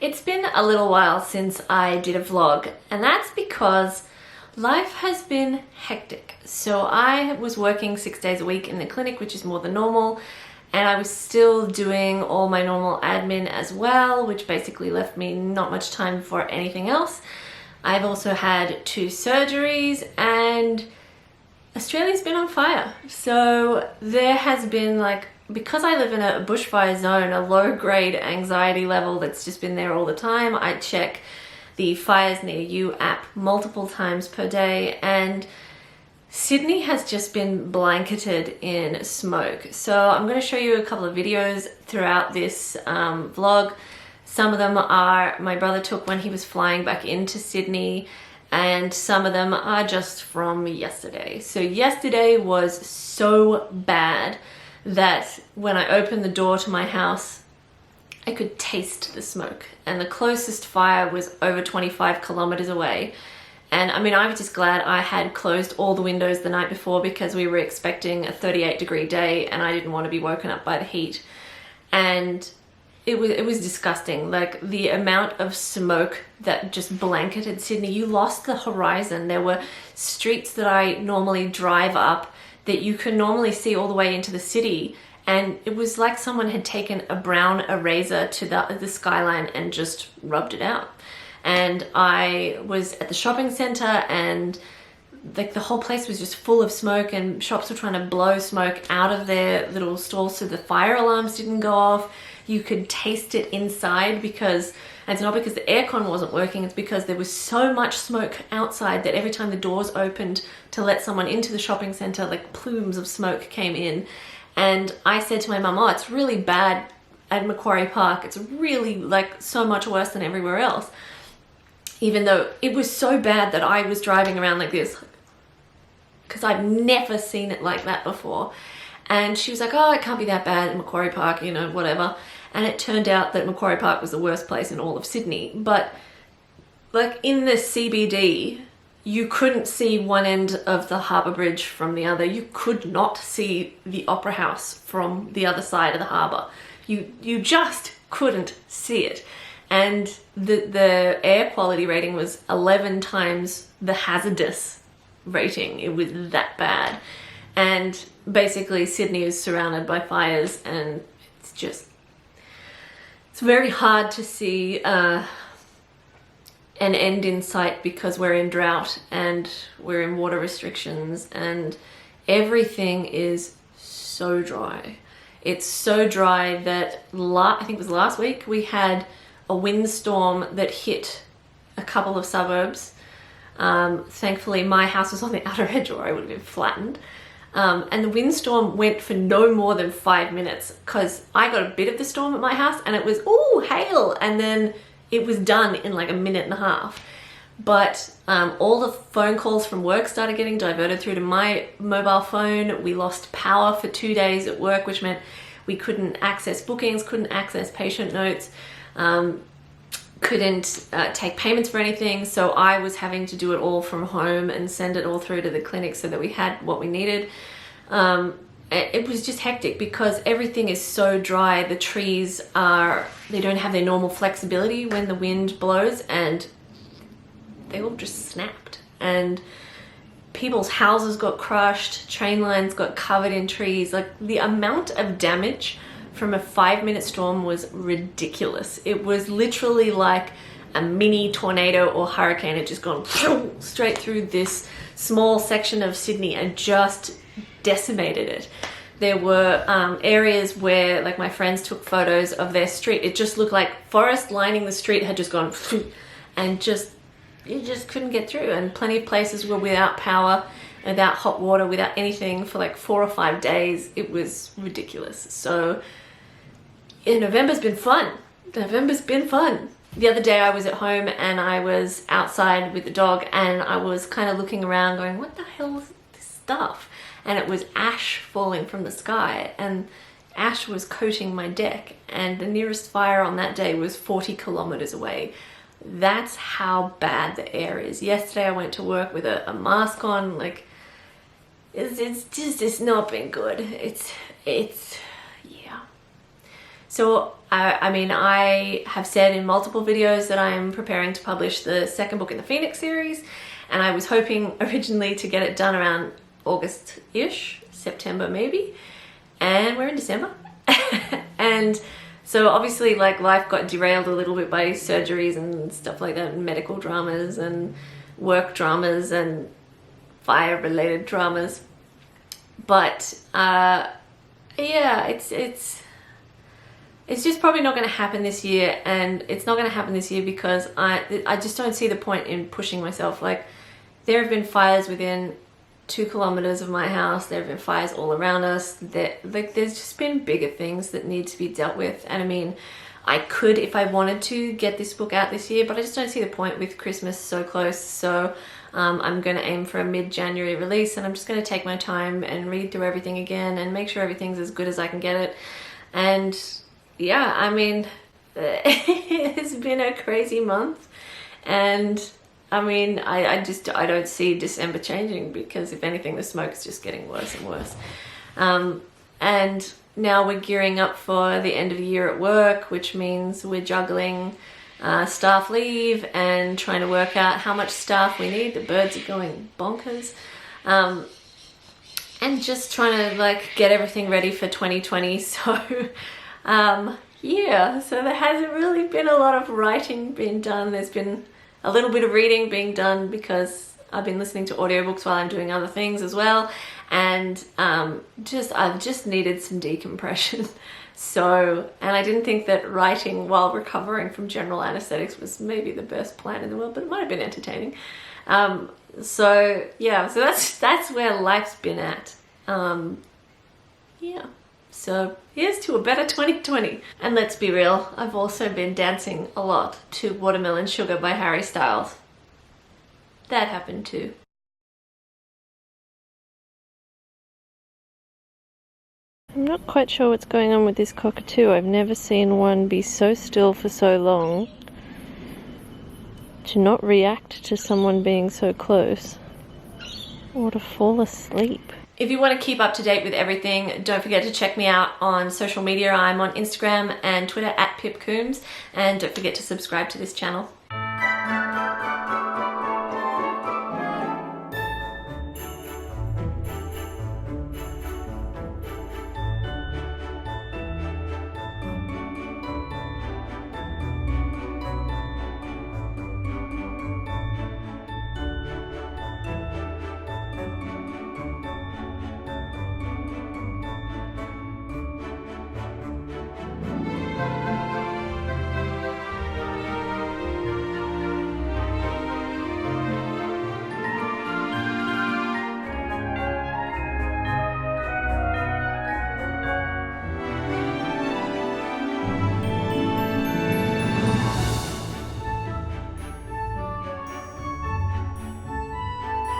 It's been a little while since I did a vlog, and that's because life has been hectic. So I was working 6 days a week in the clinic, which is more than normal, and I was still doing all my normal admin as well, which basically left me not much time for anything else. I've also had 2 surgeries, and Australia's been on fire. So there has been, because I live in a bushfire zone, a low grade anxiety level that's just been there all the time. I check the Fires Near You app multiple times per day, and Sydney has just been blanketed in smoke. So I'm going to show you a couple of videos throughout this vlog. Some of them are my brother took when he was flying back into Sydney, and some of them are just from yesterday. So yesterday was so bad that when I opened the door to my house, I could taste the smoke, and the closest fire was over 25 kilometers away. And I mean, I was just glad I had closed all the windows the night before, because we were expecting a 38-degree day and I didn't want to be woken up by the heat. And it was disgusting. Like, the amount of smoke that just blanketed Sydney, you lost the horizon. There were streets that I normally drive up that you can normally see all the way into the city, and it was like someone had taken a brown eraser to the skyline and just rubbed it out. And I was at the shopping center, and the whole place was just full of smoke, and shops were trying to blow smoke out of their little stalls so the fire alarms didn't go off. You could taste it inside, because and it's not because the aircon wasn't working, it's because there was so much smoke outside that every time the doors opened to let someone into the shopping center, like plumes of smoke came in. And I said to my mum, oh, it's really bad at Macquarie Park. It's really so much worse than everywhere else. Even though it was so bad that I was driving around like this, because I've never seen it like that before. And she was like, oh, it can't be that bad at Macquarie Park, you know, whatever. And it turned out that Macquarie Park was the worst place in all of Sydney. But in the CBD, you couldn't see one end of the Harbour Bridge from the other. You could not see the Opera House from the other side of the harbour. You just couldn't see it. And the air quality rating was 11 times the hazardous rating. It was that bad. And basically Sydney is surrounded by fires, and it's very hard to see an end in sight, because we're in drought and we're in water restrictions, and everything is so dry. It's so dry that I think it was last week we had a windstorm that hit a couple of suburbs. Thankfully my house was on the outer edge, or I would have been flattened. And the windstorm went for no more than 5 minutes, because I got a bit of the storm at my house and it was, ooh, hail, and then it was done in like a minute and a half. But all the phone calls from work started getting diverted through to my mobile phone. We lost power for 2 days at work, which meant we couldn't access bookings, couldn't access patient notes, couldn't take payments for anything. So I was having to do it all from home and send it all through to the clinic so that we had what we needed. It was just hectic, because everything is so dry. The trees they don't have their normal flexibility when the wind blows, and they all just snapped. And people's houses got crushed, train lines got covered in trees. Like, the amount of damage from a 5-minute storm was ridiculous. It was literally like a mini tornado or hurricane. It just gone straight through this small section of Sydney and just decimated it. There were areas where, my friends took photos of their street. It just looked like forest lining the street had just gone and you just couldn't get through. And plenty of places were without power, without hot water, without anything for 4 or 5 days. It was ridiculous. So November's been fun. November's been fun. The other day I was at home and I was outside with the dog, and I was kind of looking around going, what the hell is this stuff? And it was ash falling from the sky, and ash was coating my deck, and the nearest fire on that day was 40 kilometers away. That's how bad the air is. Yesterday I went to work with a mask on. It's not been good. It's yeah. So I mean, I have said in multiple videos that I am preparing to publish the second book in the Phoenix series, and I was hoping originally to get it done around August-ish, September maybe, and we're in December. And so obviously, like, life got derailed a little bit by surgeries and stuff like that, and medical dramas and work dramas and fire-related dramas. But yeah, it's just probably not going to happen this year, and it's not going to happen this year because I just don't see the point in pushing myself. Like, there have been fires within 2 kilometers of my house. There have been fires all around us. There's just been bigger things that need to be dealt with. And I mean, I could, if I wanted to, get this book out this year, but I just don't see the point with Christmas so close. So I'm going to aim for a mid-January release, and I'm just going to take my time and read through everything again and make sure everything's as good as I can get it. And yeah, I mean, it's been a crazy month, and I mean, I don't see December changing, because if anything, the smoke's just getting worse and worse. And now we're gearing up for the end of the year at work, which means we're juggling staff leave and trying to work out how much staff we need. The birds are going bonkers. And just trying to, like, get everything ready for 2020. So yeah, so there hasn't really been a lot of writing being done. There's been a little bit of reading being done because I've been listening to audiobooks while I'm doing other things as well, and I've just needed some decompression. So, and I didn't think that writing while recovering from general anesthetics was maybe the best plan in the world, but it might have been entertaining. So yeah, so that's where life's been at. Yeah. So here's to a better 2020. And let's be real, I've also been dancing a lot to Watermelon Sugar by Harry Styles. That happened too. I'm not quite sure what's going on with this cockatoo. I've never seen one be so still for so long, to not react to someone being so close, or to fall asleep. If you want to keep up to date with everything, don't forget to check me out on social media. I'm on Instagram and Twitter @PipCoombs, and don't forget to subscribe to this channel.